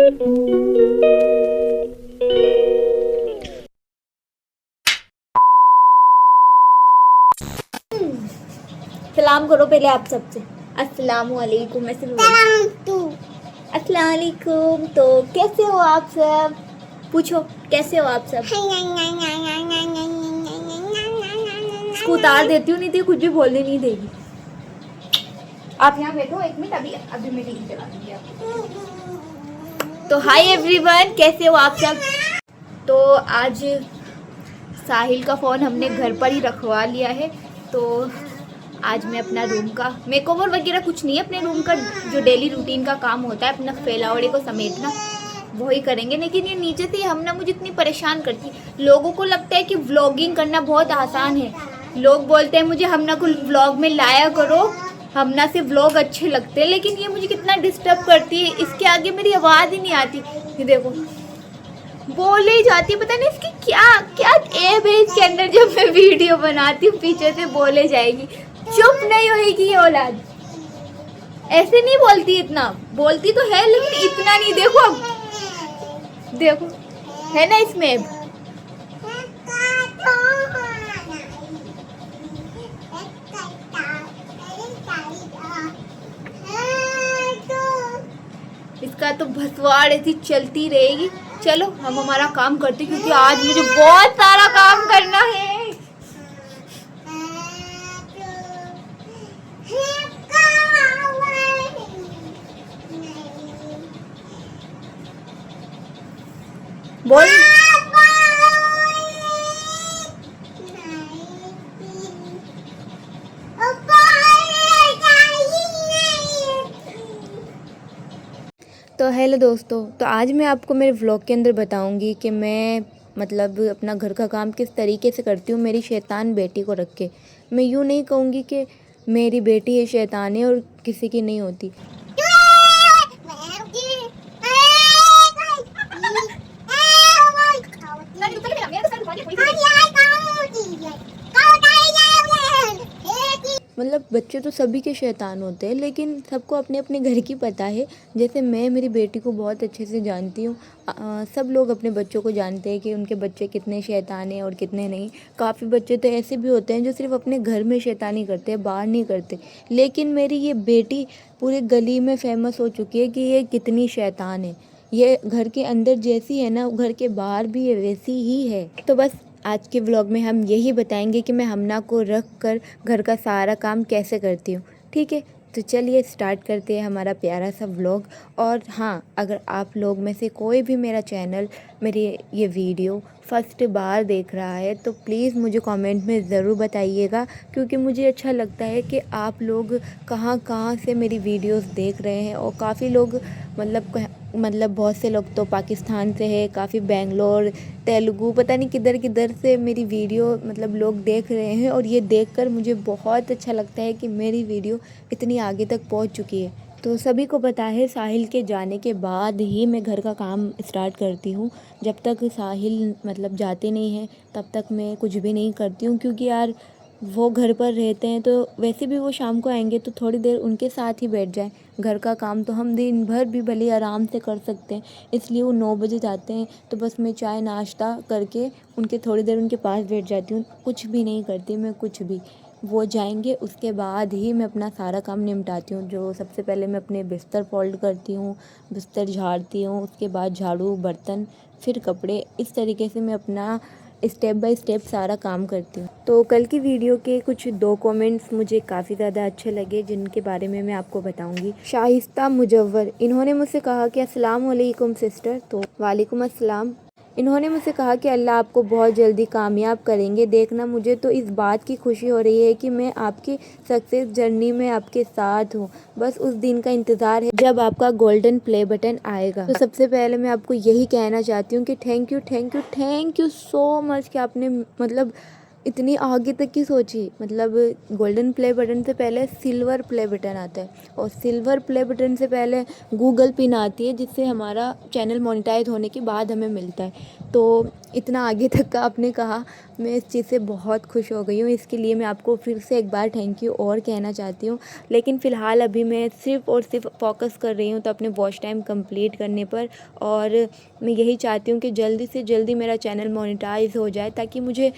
सलाम करो पहले आप सबसे। अस्सलामु अलैकुम। ऐसे अस्सलाम वालेकुम। तो कैसे हो आप सब? पूछो कैसे हो आप सब? इसको उतार देती हूँ, नहीं तो कुछ भी बोलने नहीं देगी। आप यहाँ बैठो एक मिनट, अभी मैं टीवी चला दूंगी आपको। तो हाय एवरीवन, कैसे हो आप सब? तो आज साहिल का फ़ोन हमने घर पर ही रखवा लिया है। तो आज मैं अपना रूम का मेकओवर वगैरह कुछ नहीं है, अपने रूम का जो डेली रूटीन का काम होता है, अपना फैलावड़े को समेटना, वही करेंगे। लेकिन ये नीचे से हमना मुझे इतनी परेशान करती। लोगों को लगता है कि व्लॉगिंग करना बहुत आसान है। लोग बोलते हैं मुझे हमना को व्लॉग में लाया करो, हमना से व्लॉग अच्छे लगते हैं, लेकिन ये मुझे कितना डिस्टर्ब करती है। इसके आगे मेरी आवाज़ ही नहीं आती। ये देखो बोले जाती, पता नहीं इसकी क्या क्या ऐप है इसके अंदर। जब मैं वीडियो बनाती हूँ पीछे से बोले जाएगी, चुप नहीं होगी ये औलाद। ऐसे नहीं बोलती, इतना बोलती तो है लेकिन इतना नहीं। देखो अब देखो, है ना इसमें ऐप। इसका तो भसवाड़ ऐसी चलती रहेगी। चलो हम हमारा काम करते, क्योंकि आज मुझे बहुत सारा काम करना है। बोल तो हेलो दोस्तों, तो आज मैं आपको मेरे व्लॉग के अंदर बताऊंगी कि मैं मतलब अपना घर का काम किस तरीके से करती हूँ मेरी शैतान बेटी को रख के। मैं यूँ नहीं कहूँगी कि मेरी बेटी है शैतान है और किसी की नहीं होती। मतलब बच्चे तो सभी के शैतान होते हैं, लेकिन सबको अपने अपने घर की पता है। जैसे मैं मेरी बेटी को बहुत अच्छे से जानती हूँ। सब लोग अपने बच्चों को जानते हैं कि उनके बच्चे कितने शैतान हैं और कितने नहीं। काफ़ी बच्चे तो ऐसे भी होते हैं जो सिर्फ अपने घर में शैतानी करते हैं, बाहर नहीं करते। लेकिन मेरी ये बेटी पूरी गली में फेमस हो चुकी है कि ये कितनी शैतान है। ये घर के अंदर जैसी है ना, घर के बाहर भी ये वैसी ही है। तो बस आज के व्लॉग में हम यही बताएंगे कि मैं हमना को रख कर घर का सारा काम कैसे करती हूँ। ठीक है, तो चलिए स्टार्ट करते हैं हमारा प्यारा सा व्लॉग। और हाँ, अगर आप लोग में से कोई भी मेरा चैनल, मेरी ये वीडियो फर्स्ट बार देख रहा है तो प्लीज़ मुझे कमेंट में ज़रूर बताइएगा, क्योंकि मुझे अच्छा लगता है कि आप लोग कहाँ कहाँ से मेरी वीडियोस देख रहे हैं। और काफ़ी लोग मतलब बहुत से लोग तो पाकिस्तान से है, काफ़ी बेंगलोर, तेलुगु, पता नहीं किधर किधर से मेरी वीडियो मतलब लोग देख रहे हैं। और ये देखकर मुझे बहुत अच्छा लगता है कि मेरी वीडियो इतनी आगे तक पहुंच चुकी है। तो सभी को पता है साहिल के जाने के बाद ही मैं घर का काम स्टार्ट करती हूँ। जब तक साहिल मतलब जाते नहीं हैं तब तक मैं कुछ भी नहीं करती हूँ, क्योंकि यार वो घर पर रहते हैं तो वैसे भी वो शाम को आएंगे तो थोड़ी देर उनके साथ ही बैठ जाएं। घर का काम तो हम दिन भर भी भले आराम से कर सकते हैं, इसलिए वो 9 बजे जाते हैं तो बस मैं चाय नाश्ता करके उनके थोड़ी देर उनके पास बैठ जाती हूँ। कुछ भी नहीं करती मैं, कुछ भी। वो जाएंगे उसके बाद ही मैं अपना सारा काम निपटाती हूँ। जो सबसे पहले मैं अपने बिस्तर फोल्ड करती हूँ, बिस्तर झाड़ती हूँ, उसके बाद झाड़ू, बर्तन, फिर कपड़े। इस तरीके से मैं अपना स्टेप बाय स्टेप सारा काम करती हूँ। तो कल की वीडियो के कुछ 2 कमेंट्स मुझे काफ़ी ज़्यादा अच्छे लगे, जिनके बारे में मैं आपको बताऊंगी। शाइस्ता मुजव्वर, इन्होंने मुझसे कहा कि अस्सलाम वालेकुम सिस्टर। तो वालेकुम अस्सलाम। इन्होंने मुझसे कहा कि अल्लाह आपको बहुत जल्दी कामयाब करेंगे। देखना, मुझे तो इस बात की खुशी हो रही है कि मैं आपकी सक्सेस जर्नी में आपके साथ हूँ। बस उस दिन का इंतज़ार है जब आपका गोल्डन प्ले बटन आएगा। तो सबसे पहले मैं आपको यही कहना चाहती हूँ कि थैंक यू सो मच कि आपने मतलब इतनी आगे तक की सोची, मतलब गोल्डन प्ले बटन से पहले सिल्वर प्ले बटन आता है और सिल्वर प्ले बटन से पहले गूगल पिन आती है, जिससे हमारा चैनल मोनेटाइज होने के बाद हमें मिलता है। तो इतना आगे तक का आपने कहा, मैं इस चीज़ से बहुत खुश हो गई हूँ। इसके लिए मैं आपको फिर से एक बार थैंक यू और कहना चाहती हूँ। लेकिन फ़िलहाल अभी मैं सिर्फ़ और सिर्फ फ़ोकस कर रही हूँ तो अपने वॉच टाइम कंप्लीट करने पर, और मैं यही चाहती हूँ कि जल्दी से जल्दी मेरा चैनल मोनेटाइज हो जाए, ताकि मुझे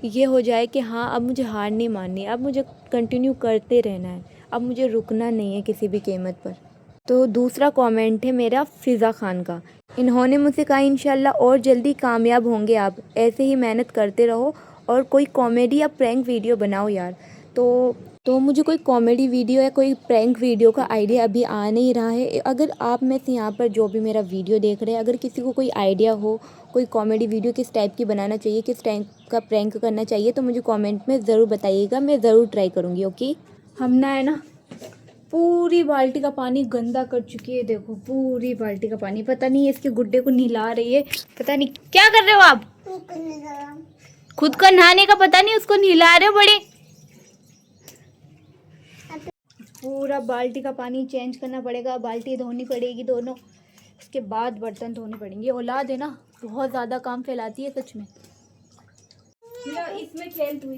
ये हो जाए कि हाँ, अब मुझे हार नहीं माननी, अब मुझे कंटिन्यू करते रहना है, अब मुझे रुकना नहीं है किसी भी कीमत पर। तो दूसरा कमेंट है मेरा फ़िज़ा खान का। इन्होंने मुझसे कहा इंशाल्लाह और जल्दी कामयाब होंगे आप, ऐसे ही मेहनत करते रहो और कोई कॉमेडी या प्रैंक वीडियो बनाओ यार। तो मुझे कोई कॉमेडी वीडियो या कोई प्रैंक वीडियो का आइडिया अभी आ नहीं रहा है। अगर आप में से यहाँ पर जो भी मेरा वीडियो देख रहे हैं, अगर किसी को कोई आइडिया हो, कोई कॉमेडी वीडियो किस टाइप की बनाना चाहिए, किस टाइप का प्रैंक करना चाहिए, तो मुझे कमेंट में ज़रूर बताइएगा, मैं ज़रूर ट्राई करूँगी। ओके, हम ना है ना पूरी बाल्टी का पानी गंदा कर चुकी है। देखो पूरी बाल्टी का पानी, पता नहीं इसके गुड्डे को नहला रही है, पता नहीं क्या कर रहे हो आप। खुद का नहाने का पता नहीं, उसको नहला रहे हो बड़े। पूरा बाल्टी का पानी चेंज करना पड़ेगा, बाल्टी धोनी पड़ेगी दोनों, उसके बाद बर्तन धोने पड़ेंगे। औलाद है ना, बहुत ज़्यादा काम फैलाती है सच में। इसमें खेल तू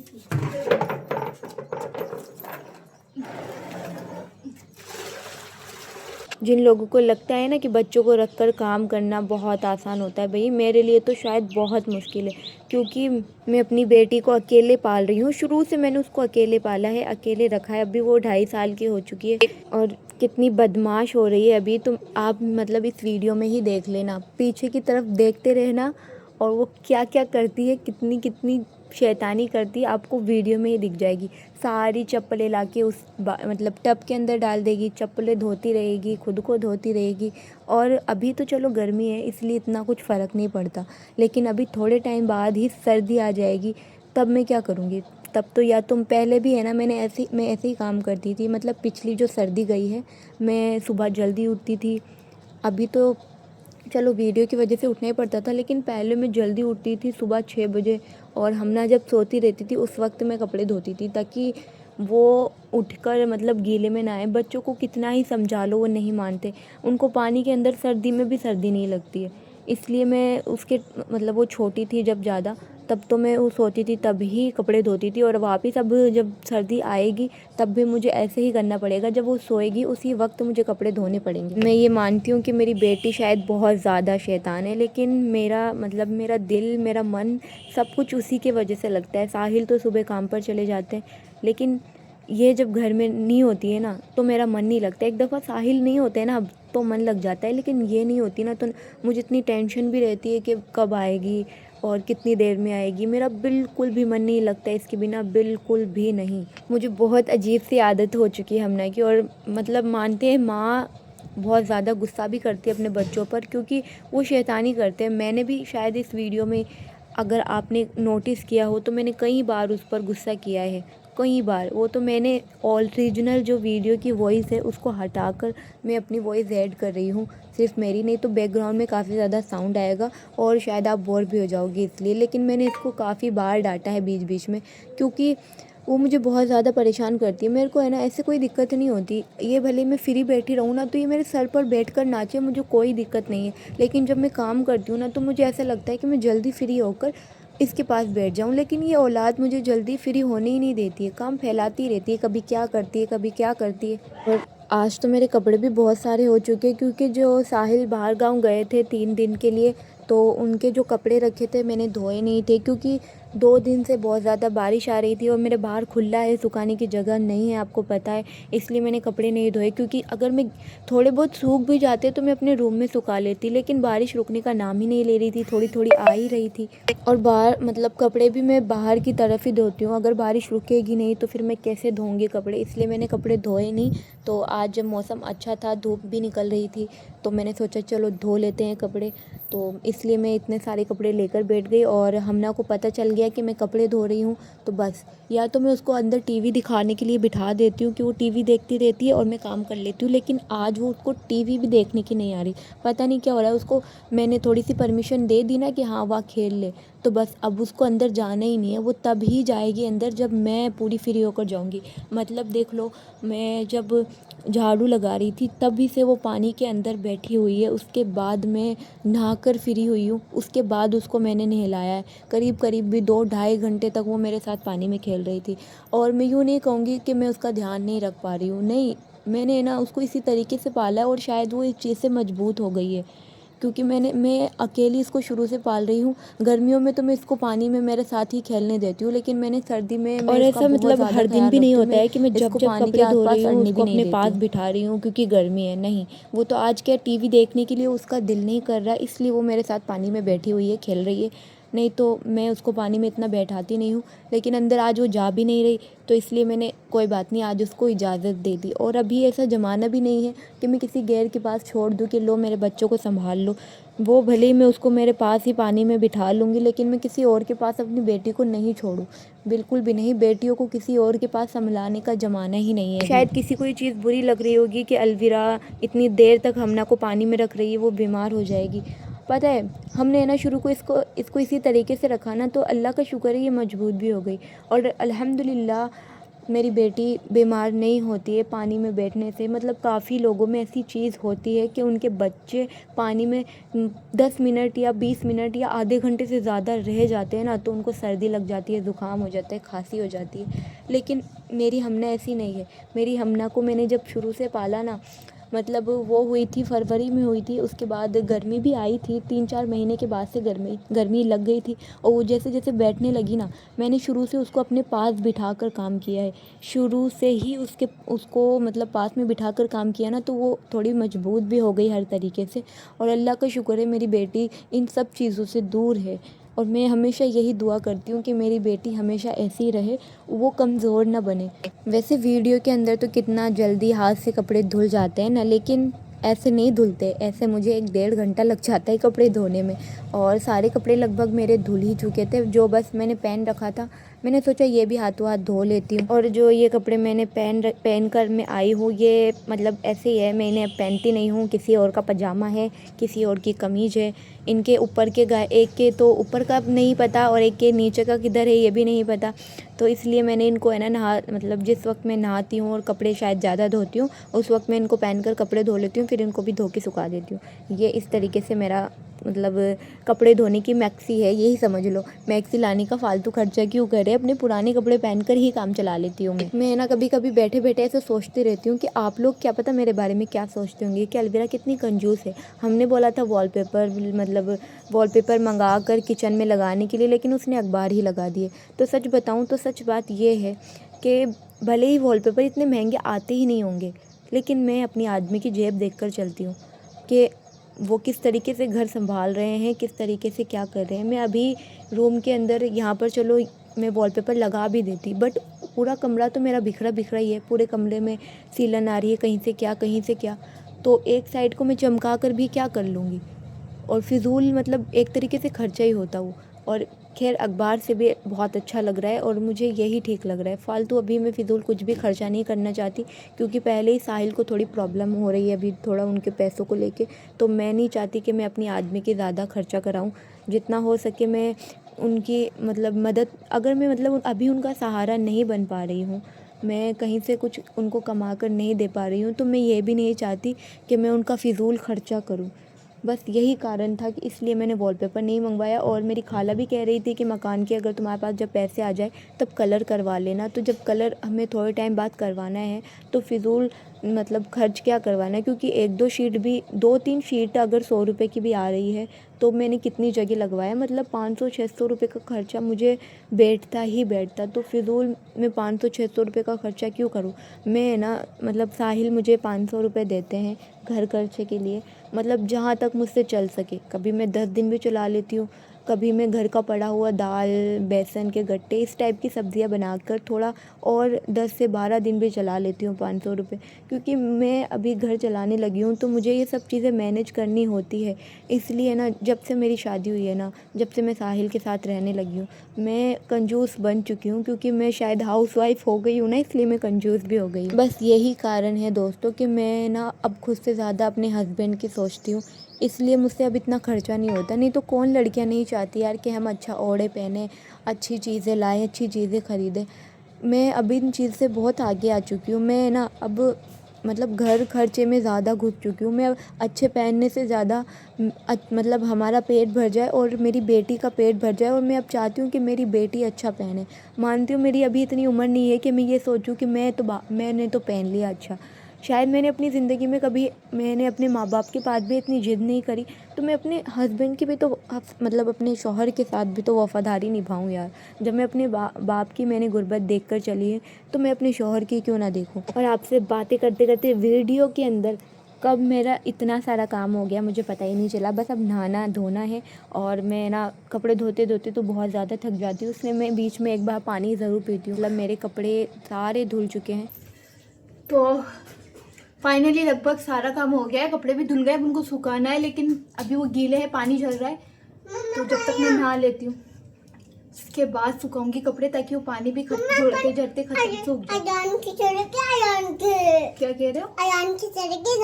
जिन लोगों को लगता है ना कि बच्चों को रखकर काम करना बहुत आसान होता है, भाई मेरे लिए तो शायद बहुत मुश्किल है, क्योंकि मैं अपनी बेटी को अकेले पाल रही हूँ। शुरू से मैंने उसको अकेले पाला है, अकेले रखा है। अभी वो 2.5 साल की हो चुकी है और कितनी बदमाश हो रही है अभी। तो आप मतलब इस वीडियो में ही देख लेना, पीछे की तरफ देखते रहना, और वो क्या क्या करती है, कितनी कितनी शैतानी करती है, आपको वीडियो में ही दिख जाएगी। सारी चप्पलें लाके उस मतलब टब के अंदर डाल देगी, चप्पलें धोती रहेगी, खुद को धोती रहेगी। और अभी तो चलो गर्मी है इसलिए इतना कुछ फ़र्क नहीं पड़ता, लेकिन अभी थोड़े टाइम बाद ही सर्दी आ जाएगी, तब मैं क्या करूँगी। तब तो या तुम पहले भी है ना, मैं ऐसे ही काम करती थी। मतलब पिछली जो सर्दी गई है, मैं सुबह जल्दी उठती थी। अभी तो चलो वीडियो की वजह से उठना ही पड़ता था, लेकिन पहले मैं जल्दी उठती थी सुबह 6 बजे, और हम ना जब सोती रहती थी उस वक्त मैं कपड़े धोती थी, ताकि वो उठकर मतलब गीले में ना आए। बच्चों को कितना ही समझा लो वो नहीं मानते, उनको पानी के अंदर सर्दी में भी सर्दी नहीं लगती है। इसलिए मैं उसके मतलब वो छोटी थी जब ज़्यादा, तब तो मैं वो सोती थी तब ही कपड़े धोती थी, और वापस अब जब सर्दी आएगी तब भी मुझे ऐसे ही करना पड़ेगा। जब वो सोएगी उसी वक्त मुझे कपड़े धोने पड़ेंगे। मैं ये मानती हूँ कि मेरी बेटी शायद बहुत ज़्यादा शैतान है, लेकिन मेरा दिल, मेरा मन सब कुछ उसी के वजह से लगता है। साहिल तो सुबह काम पर चले जाते हैं, लेकिन ये जब घर में नहीं होती है ना तो मेरा मन नहीं लगता। एक दफ़ा साहिल नहीं होते हैं ना तो मन लग जाता है, लेकिन ये नहीं होती ना तो मुझे इतनी टेंशन भी रहती है कि कब आएगी और कितनी देर में आएगी। मेरा बिल्कुल भी मन नहीं लगता इसके बिना, बिल्कुल भी नहीं। मुझे बहुत अजीब सी आदत हो चुकी है हमना की, और मतलब मानते हैं माँ बहुत ज़्यादा गुस्सा भी करती है अपने बच्चों पर, क्योंकि वो शैतानी करते हैं। मैंने भी शायद इस वीडियो में अगर आपने नोटिस किया हो तो मैंने कई बार उस पर गुस्सा किया है, कई बार। वो तो मैंने ओरिजिनल जो वीडियो की वॉइस है उसको हटाकर मैं अपनी वॉइस ऐड कर रही हूँ, सिर्फ मेरी नहीं। तो बैकग्राउंड में काफ़ी ज़्यादा साउंड आएगा और शायद आप बोर भी हो जाओगे इसलिए, लेकिन मैंने इसको काफ़ी बार डांटा है बीच बीच में, क्योंकि वो मुझे बहुत ज़्यादा परेशान करती है। मेरे को है ना ऐसे कोई दिक्कत नहीं होती, ये भले मैं फ्री बैठी रहूँ ना तो ये मेरे सर पर बैठकर नाचे, मुझे कोई दिक्कत नहीं है। लेकिन जब मैं काम करती हूँ ना तो मुझे ऐसा लगता है कि मैं जल्दी फ्री होकर इसके पास बैठ जाऊँ, लेकिन ये औलाद मुझे जल्दी फ्री होने ही नहीं देती है, काम फैलाती रहती है, कभी क्या करती है कभी क्या करती है। और आज तो मेरे कपड़े भी बहुत सारे हो चुके हैं, क्योंकि जो साहिल बाहर गांव गए थे 3 दिन के लिए, तो उनके जो कपड़े रखे थे मैंने धोए नहीं थे, क्योंकि 2 दिन से बहुत ज़्यादा बारिश आ रही थी और मेरे बाहर खुला है, सुखाने की जगह नहीं है, आपको पता है। इसलिए मैंने कपड़े नहीं धोए, क्योंकि अगर मैं थोड़े बहुत सूख भी जाते तो मैं अपने रूम में सुखा लेती, लेकिन बारिश रुकने का नाम ही नहीं ले रही थी, थोड़ी थोड़ी आ ही रही थी। और बाहर मतलब कपड़े भी मैं बाहर की तरफ ही धोती हूँ, अगर बारिश रुकेगी नहीं तो फिर मैं कैसे धोऊंगी कपड़े, इसलिए मैंने कपड़े धोए नहीं। तो आज जब मौसम अच्छा था, धूप भी निकल रही थी, तो मैंने सोचा चलो धो लेते हैं कपड़े, तो इसलिए मैं इतने सारे कपड़े लेकर बैठ गई। और हमना को पता चल गया कि मैं कपड़े धो रही हूँ, तो बस या तो मैं उसको अंदर टीवी दिखाने के लिए बिठा देती हूँ कि वो टीवी देखती रहती है और मैं काम कर लेती हूँ, लेकिन आज वो उसको टीवी भी देखने की नहीं आ रही, पता नहीं क्या हो रहा है उसको। मैंने थोड़ी सी परमिशन दे दी ना कि हाँ वह खेल ले, तो बस अब उसको अंदर जाना ही नहीं है। वो तब ही जाएगी अंदर जब मैं पूरी फ्री होकर जाऊँगी। मतलब देख लो, मैं जब झाड़ू लगा रही थी तभी से वो पानी के अंदर बैठी हुई है। उसके बाद मैं नहाकर फ्री हुई हूँ, उसके बाद उसको मैंने नहलाया है। करीब करीब भी 2 ढाई घंटे तक वो मेरे साथ पानी में खेल रही थी। और मैं यूँ नहीं कहूँगी कि मैं उसका ध्यान नहीं रख पा रही हूँ, नहीं, मैंने ना उसको इसी तरीके से पाला है और शायद वो इस चीज़ से मजबूत हो गई है, क्योंकि मैं अकेली इसको शुरू से पाल रही हूँ। गर्मियों में तो मैं इसको पानी में मेरे साथ ही खेलने देती हूँ, लेकिन मैंने सर्दी में मैं और इसका ऐसा बहुत मतलब ज़्यादा हर दिन ख्याल भी नहीं रखती हूँ। होता मैं है कि मैं जब इसको जब पानी के कपड़े धो आसपास रही हूँ अड़ने भी उसको नहीं अपने देती पास हूँ। बिठा रही हूँ क्योंकि गर्मी है, नहीं, वो तो आज क्या टीवी देखने के लिए उसका दिल नहीं कर रहा, इसलिए वो मेरे साथ पानी में बैठी हुई है, खेल रही है। नहीं तो मैं उसको पानी में इतना बैठाती नहीं हूँ, लेकिन अंदर आज वो जा भी नहीं रही, तो इसलिए मैंने कोई बात नहीं आज उसको इजाज़त दे दी। और अभी ऐसा ज़माना भी नहीं है कि मैं किसी गैर के पास छोड़ दूँ कि लो मेरे बच्चों को संभाल लो। वो भले ही मैं उसको मेरे पास ही पानी में बिठा लूँगी, लेकिन मैं किसी और के पास अपनी बेटी को नहीं छोड़ूँ, बिल्कुल भी नहीं। बेटियों को किसी और के पास संभलाने का ज़माना ही नहीं है। शायद किसी को ये चीज़ बुरी लग रही होगी कि अलविरा इतनी देर तक हमना को पानी में रख रही है, वो बीमार हो जाएगी। पता है, हमने ना शुरू को इसको इसी तरीके से रखा ना, तो अल्लाह का शुक्र है ये मजबूत भी हो गई। और अल्हम्दुलिल्लाह मेरी बेटी बीमार नहीं होती है पानी में बैठने से। मतलब काफ़ी लोगों में ऐसी चीज़ होती है कि उनके बच्चे पानी में 10 मिनट या 20 मिनट या आधे घंटे से ज़्यादा रह जाते हैं ना, तो उनको सर्दी लग जाती है, ज़ुकाम हो जाता है, खांसी हो जाती है। लेकिन मेरी हमना ऐसी नहीं है। मेरी हमना को मैंने जब शुरू से पाला ना, मतलब वो हुई थी फरवरी में हुई थी, उसके बाद गर्मी भी आई थी, 3-4 महीने के बाद से गर्मी लग गई थी। और वो जैसे जैसे बैठने लगी ना, मैंने शुरू से उसको अपने पास बिठा कर काम किया है। शुरू से ही उसको मतलब पास में बिठा कर काम किया ना, तो वो थोड़ी मजबूत भी हो गई हर तरीके से। और अल्लाह का शुक्र है मेरी बेटी इन सब चीज़ों से दूर है। और मैं हमेशा यही दुआ करती हूँ कि मेरी बेटी हमेशा ऐसी ही रहे, वो कमज़ोर ना बने। वैसे वीडियो के अंदर तो कितना जल्दी हाथ से कपड़े धुल जाते हैं ना, लेकिन ऐसे नहीं धुलते। ऐसे मुझे 1-1.5 घंटा लग जाता है कपड़े धोने में। और सारे कपड़े लगभग मेरे धुल ही चुके थे, जो बस मैंने पहन रखा था। मैंने सोचा ये भी हाथों हाथ धो लेती हूँ। और जो ये कपड़े मैंने पहन कर मैं आई हूँ, ये मतलब ऐसे ही है, मैं इन्हें पहनती नहीं हूँ। किसी और का पजामा है, किसी और की कमीज़ है। इनके ऊपर के एक के तो ऊपर का नहीं पता और एक के नीचे का किधर है ये भी नहीं पता। तो इसलिए मैंने इनको है ना मतलब जिस वक्त मैं नहाती हूँ और कपड़े शायद ज़्यादा धोती हूँ, उस वक्त मैं इनको पहनकर कपड़े धो लेती हूँ, फिर इनको भी धो के सुखा देती हूँ। ये इस तरीके से मेरा मतलब कपड़े धोने की मैक्सी है, यही समझ लो। मैक्सी लाने का फालतू खर्चा क्यों करे, अपने पुराने कपड़े पहनकर ही काम चला लेती हूँ मैं ना कभी कभी बैठे बैठे ऐसे सोचती रहती हूँ कि आप लोग क्या पता मेरे बारे में क्या सोचते होंगे कि अलविरा कितनी कंजूस है। हमने बोला था वॉलपेपर मंगा कर किचन में लगाने के लिए, लेकिन उसने अखबार ही लगा दिए। तो सच बताऊँ तो सच बात ये है कि भले ही वॉलपेपर इतने महंगे आते ही नहीं होंगे, लेकिन मैं अपनी आदमी की जेब देखकर चलती हूँ कि वो किस तरीके से घर संभाल रहे हैं, किस तरीके से क्या कर रहे हैं। मैं अभी रूम के अंदर यहाँ पर चलो मैं वॉलपेपर लगा भी देती, बट पूरा कमरा तो मेरा बिखरा बिखरा ही है। पूरे कमरे में सीलन आ रही है, कहीं से क्या कहीं से क्या, तो एक साइड को मैं चमका कर भी क्या कर लूँगी। और फिजूल मतलब एक तरीके से खर्चा ही होता वो। और खैर अखबार से भी बहुत अच्छा लग रहा है और मुझे यही ठीक लग रहा है। फालतू अभी मैं फिजूल कुछ भी खर्चा नहीं करना चाहती, क्योंकि पहले ही साहिल को थोड़ी प्रॉब्लम हो रही है अभी थोड़ा उनके पैसों को लेके। तो मैं नहीं चाहती कि मैं अपनी आदमी के ज़्यादा खर्चा कराऊं। जितना हो सके मैं उनकी मतलब मदद, अगर मैं मतलब अभी उनका सहारा नहीं बन पा रही हूँ, मैं कहीं से कुछ उनको कमा कर नहीं दे पा रही हूँ, तो मैं ये भी नहीं चाहती कि मैं उनका फिजूल खर्चा करूँ। बस यही कारण था कि इसलिए मैंने वॉलपेपर नहीं मंगवाया। और मेरी खाला भी कह रही थी कि मकान के अगर तुम्हारे पास जब पैसे आ जाए तब कलर करवा लेना। तो जब कलर हमें थोड़े टाइम बाद करवाना है तो फिजूल मतलब खर्च क्या करवाना है, क्योंकि 1-2 शीट भी 2-3 शीट अगर 100 रुपये की भी आ रही है तो मैंने कितनी जगह लगवाया, मतलब 500-600 रुपये का खर्चा मुझे बैठता। तो फिजूल मैं 500-600 रुपये का खर्चा क्यों करूँ। मैं ना मतलब साहिल मुझे 500 रुपये देते हैं घर खर्चे के लिए, मतलब जहाँ तक मुझसे चल सके। कभी मैं 10 दिन भी चला लेती हूँ, कभी मैं घर का पड़ा हुआ दाल बेसन के गट्टे इस टाइप की सब्ज़ियाँ बनाकर थोड़ा और 10 से 12 दिन भी चला लेती हूँ 500 रुपये। क्योंकि मैं अभी घर चलाने लगी हूँ तो मुझे ये सब चीज़ें मैनेज करनी होती है। इसलिए ना जब से मेरी शादी हुई है ना, जब से मैं साहिल के साथ रहने लगी हूँ, मैं कंजूस बन चुकी हूँ। क्योंकि मैं शायद हाउसवाइफ हो गई हूँ ना, इसलिए मैं कंजूस भी हो गई हूँ। बस यही कारण है दोस्तों कि मैं ना अब खुद से ज़्यादा अपने हस्बैंड की सोचती हूँ, इसलिए मुझसे अब इतना खर्चा नहीं होता। नहीं तो कौन लड़कियां नहीं चाहती है यार कि हम अच्छा ओढ़े पहने, अच्छी चीज़ें लाएं, अच्छी चीज़ें ख़रीदें। मैं अभी इन चीज़ से बहुत आगे आ चुकी हूँ। मैं ना अब मतलब घर खर्चे में ज़्यादा घुस चुकी हूँ। मैं अब अच्छे पहनने से ज़्यादा मतलब हमारा पेट भर जाए और मेरी बेटी का पेट भर जाए, और मैं अब चाहती हूँ कि मेरी बेटी अच्छा पहने। मानती हूँ मेरी अभी इतनी उम्र नहीं है कि मैं ये सोचूं कि मैंने तो पहन लिया अच्छा। शायद मैंने अपनी ज़िंदगी में कभी मैंने अपने माँ बाप के पास भी इतनी ज़िद नहीं करी, तो मैं अपने हस्बैंड की भी तो मतलब अपने शौहर के साथ भी तो वफ़ादारी निभाऊँ यार। जब मैं अपने बाप की मैंने गुर्बत देख कर चली है, तो मैं अपने शौहर की क्यों ना देखूँ। और आपसे बातें करते करते वीडियो के अंदर कब मेरा इतना सारा काम हो गया मुझे पता ही नहीं चला। बस अब नहाना धोना है, और मैं ना कपड़े धोते धोते तो बहुत ज़्यादा थक जाती हूँ, इसलिए मैं बीच में एक बार पानी ज़रूर पीती हूँ। मतलब मेरे कपड़े सारे धुल चुके हैं। तो फाइनली लगभग सारा काम हो गया है, कपड़े भी धुल गए, अब उनको सुखाना है, लेकिन अभी वो गीले हैं, पानी चल रहा है। तो जब तक मैं नहा लेती हूँ उसके बाद सुखाऊंगी कपड़े, ताकि वो पानी भी जोड़ते जड़ते खत्म सूख जाए। क्या कह रहे हो? अयान की चलेंगे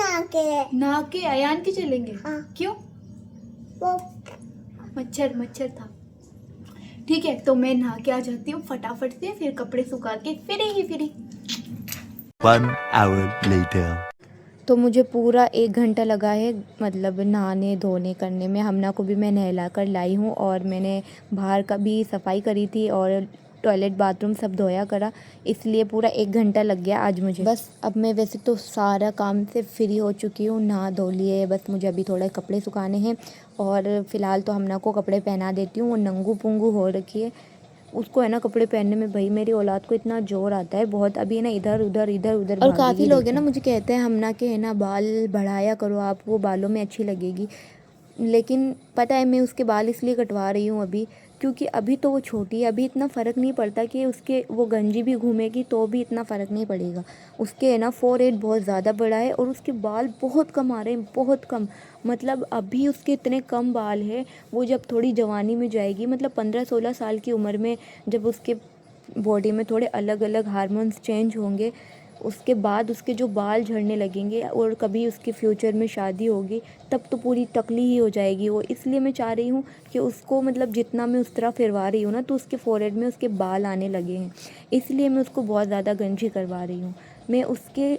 नहा के अयान के चलेंगे? हाँ। क्यों? वो मच्छर था। ठीक है, तो मैं नहा के आ जाती हूँ फटाफट से, फिर कपड़े सुखा के फिरी। 1 hour later. तो मुझे पूरा 1 घंटा लगा है मतलब नहाने धोने करने में। हमना को भी मैं नहला कर लाई हूँ, और मैंने बाहर का भी सफाई करी थी और टॉयलेट बाथरूम सब धोया करा, इसलिए पूरा 1 घंटा लग गया आज मुझे। बस अब मैं वैसे तो सारा काम से फ्री हो चुकी हूँ, नहा धो लिए, बस मुझे अभी थोड़ा कपड़े सुखाने हैं, और फ़िलहाल तो हमना को कपड़े पहना देती हूँ। वो नंगू पुंगू हो रखी है, उसको है ना कपड़े पहनने में भाई मेरी औलाद को इतना जोर आता है बहुत। अभी है ना इधर उधर और काफ़ी लोग हैं ना मुझे कहते हैं हमना के है ना बाल बढ़ाया करो आप, वो बालों में अच्छी लगेगी। लेकिन पता है मैं उसके बाल इसलिए कटवा रही हूँ अभी, क्योंकि अभी तो वो छोटी है, अभी इतना फ़र्क नहीं पड़ता कि उसके वो गंजी भी घूमेगी तो भी इतना फ़र्क नहीं पड़ेगा। उसके है ना फोरहेड बहुत ज़्यादा बड़ा है, और उसके बाल बहुत कम आ रहे हैं, बहुत कम। मतलब अभी उसके इतने कम बाल है, वो जब थोड़ी जवानी में जाएगी, मतलब 15-16 साल की उम्र में, जब उसके बॉडी में थोड़े अलग अलग हार्मोन्स चेंज होंगे, उसके बाद उसके जो बाल झड़ने लगेंगे, और कभी उसके फ्यूचर में शादी होगी तब तो पूरी टकली ही हो जाएगी वो। इसलिए मैं चाह रही हूँ कि उसको मतलब जितना मैं उस तरह फिरवा रही हूँ ना, तो उसके फोरहेड में उसके बाल आने लगे हैं, इसलिए मैं उसको बहुत ज़्यादा गंजी करवा रही हूँ। मैं उसके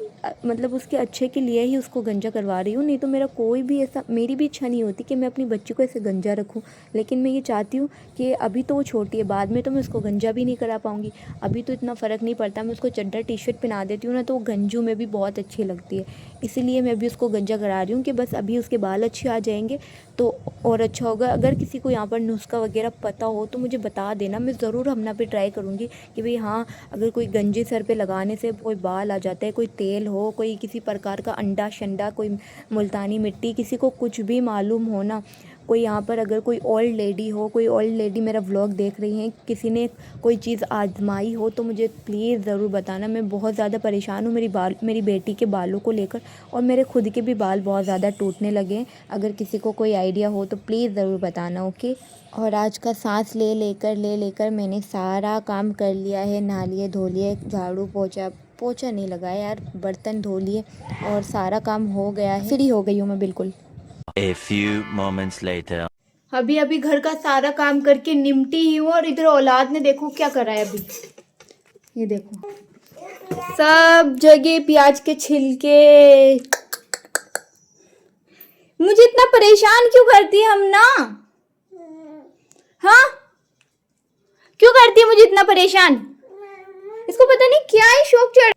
मतलब उसके अच्छे के लिए ही उसको गंजा करवा रही हूँ, नहीं तो मेरा कोई भी ऐसा, मेरी भी इच्छा नहीं होती कि मैं अपनी बच्ची को ऐसे गंजा रखूँ। लेकिन मैं ये चाहती हूँ कि अभी तो वो छोटी है, बाद में तो मैं उसको गंजा भी नहीं करा पाऊँगी। अभी तो इतना फ़र्क नहीं पड़ता, मैं उसको चड्डा टी शर्ट पहना देती हूँ ना, तो वो गंजू में भी बहुत अच्छी लगती है। इसीलिए मैं अभी उसको गंजा करा रही हूँ कि बस अभी उसके बाल अच्छे आ जाएंगे तो और अच्छा होगा। अगर किसी को यहाँ पर नुस्खा वगैरह पता हो तो मुझे बता देना, मैं ज़रूर हमना पे ट्राई करूँगी कि भाई हाँ, अगर कोई गंजे सर पे लगाने से कोई बाल आ जाता है, कोई तेल हो, कोई किसी प्रकार का अंडा शंडा, कोई मुल्तानी मिट्टी, किसी को कुछ भी मालूम हो ना, कोई यहाँ पर अगर कोई ओल्ड लेडी हो, कोई ओल्ड लेडी मेरा व्लॉग देख रही हैं, किसी ने कोई चीज़ आजमाई हो तो मुझे प्लीज़ ज़रूर बताना। मैं बहुत ज़्यादा परेशान हूँ मेरी बेटी के बालों को लेकर, और मेरे खुद के भी बाल बहुत ज़्यादा टूटने लगे हैं। अगर किसी को कोई आइडिया हो तो प्लीज़ ज़रूर बताना, ओके। और आज का सांस ले लेकर मैंने सारा काम कर लिया है, नहा लिए धो लिए, झाड़ू पोछा नहीं लगाया यार, बर्तन धो लिए, और सारा काम हो गया है, फ्री हो गई हूँ मैं बिल्कुल। A few moments later. अभी घर का सारा काम करके निमटी ही हूँ, और इधर औलाद ने देखो क्या करा है अभी। ये देखो सब जगह प्याज के छिलके। मुझे इतना परेशान क्यों करती है हम ना? हाँ, क्यों करती है मुझे इतना परेशान? इसको पता नहीं क्या है शौक चढ़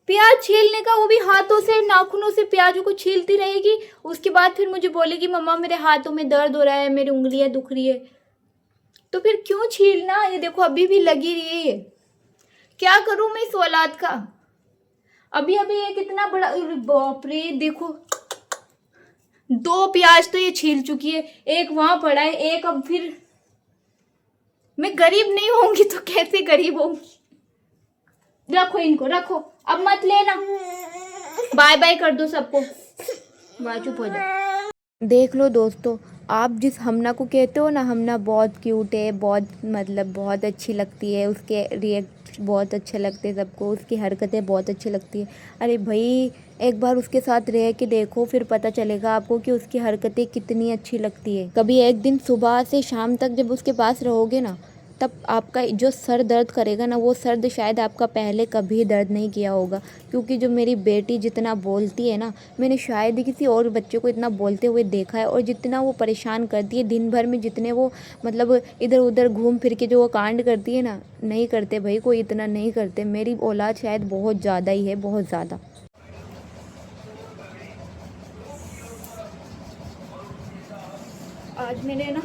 प्याज छीलने का, वो भी हाथों से, नाखूनों से प्याजों को छीलती रहेगी। उसके बाद फिर मुझे बोलेगी मम्मा मेरे हाथों में दर्द हो रहा है, मेरी उंगलियां दुख रही है। तो फिर क्यों छीलना? ये देखो अभी भी लगी रही है। क्या करूं मैं इस औलाद का? अभी ये कितना बड़ा, बाप रे देखो, 2 प्याज तो ये छील चुकी है, एक वहां पड़ा है, एक अब फिर। मैं गरीब नहीं होंगी तो कैसे गरीब होंगी? रखो इनको, रखो, अब मत लेना, बाय बाय कर दो सबको, चुप हो जाओ। देख लो दोस्तों, आप जिस हमना को कहते हो ना, हमना बहुत क्यूट है, बहुत मतलब बहुत अच्छी लगती है, उसके रिएक्ट बहुत अच्छे लगते हैं सबको, उसकी हरकतें बहुत अच्छी लगती है। अरे भाई एक बार उसके साथ रह के देखो, फिर पता चलेगा आपको कि उसकी हरकतें कितनी अच्छी लगती है। कभी एक दिन सुबह से शाम तक जब उसके पास रहोगे ना, तब आपका जो सर दर्द करेगा ना, वो सर्द शायद आपका पहले कभी दर्द नहीं किया होगा। क्योंकि जो मेरी बेटी जितना बोलती है ना, मैंने शायद ही किसी और बच्चे को इतना बोलते हुए देखा है। और जितना वो परेशान करती है दिन भर में, जितने वो मतलब इधर उधर घूम फिर के जो वो कांड करती है ना, नहीं करते भाई कोई इतना नहीं करते। मेरी औलाद शायद बहुत ज़्यादा ही है, बहुत ज़्यादा। आज मैंने ना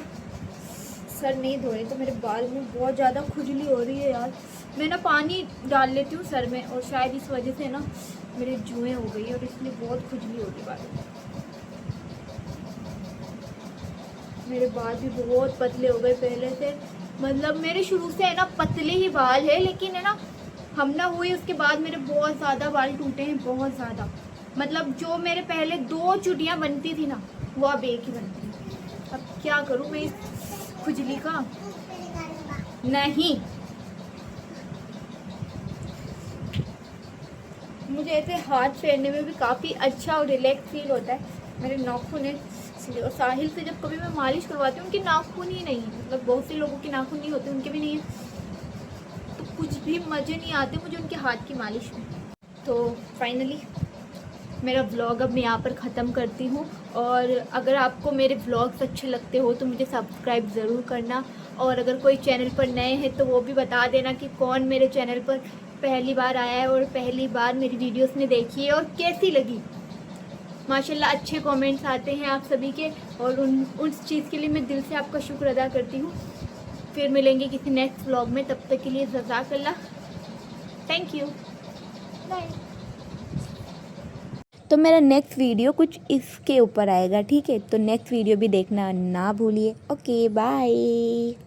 सर नहीं धोए तो मेरे बाल में बहुत ज़्यादा खुजली हो रही है यार। मैं ना पानी डाल लेती हूँ सर में, और शायद इस वजह से ना मेरे जुएँ हो गई और इसलिए बहुत खुजली हो रही बालों में। मेरे बाल भी बहुत पतले हो गए पहले से, मतलब मेरे शुरू से है ना पतले ही बाल है, लेकिन है ना हम ना हुई उसके बाद मेरे बहुत ज़्यादा बाल टूटे हैं, बहुत ज़्यादा। मतलब जो मेरे पहले 2 चुटियाँ बनती थी ना, वो अब एक ही बनती है। अब क्या करूँ मैं इस खुजली का? नहीं, मुझे ऐसे हाथ फेरने में भी काफ़ी अच्छा और रिलैक्स फील होता है। मेरे नाखून है इसलिए। और साहिल से जब कभी मैं मालिश करवाती हूँ, उनके नाखून ही नहीं है, मतलब बहुत से लोगों के नाखून नहीं होते, उनके भी नहीं है, तो कुछ भी मज़े नहीं आते मुझे उनके हाथ की मालिश में। तो फाइनली मेरा व्लॉग अब मैं यहाँ पर ख़त्म करती हूँ। और अगर आपको मेरे व्लॉग्स अच्छे लगते हो तो मुझे सब्सक्राइब ज़रूर करना। और अगर कोई चैनल पर नए हैं तो वो भी बता देना कि कौन मेरे चैनल पर पहली बार आया है और पहली बार मेरी वीडियोस ने देखी है और कैसी लगी। माशाल्लाह अच्छे कमेंट्स आते हैं आप सभी के, और उस चीज़ के लिए मैं दिल से आपका शुक्र अदा करती हूँ। फिर मिलेंगे किसी नेक्स्ट व्लॉग में, तब तक के लिए जज़ाकल्लाह, थैंक यू, बाय। तो मेरा नेक्स्ट वीडियो कुछ इसके ऊपर आएगा, ठीक है? तो नेक्स्ट वीडियो भी देखना ना भूलिए। Okay bye.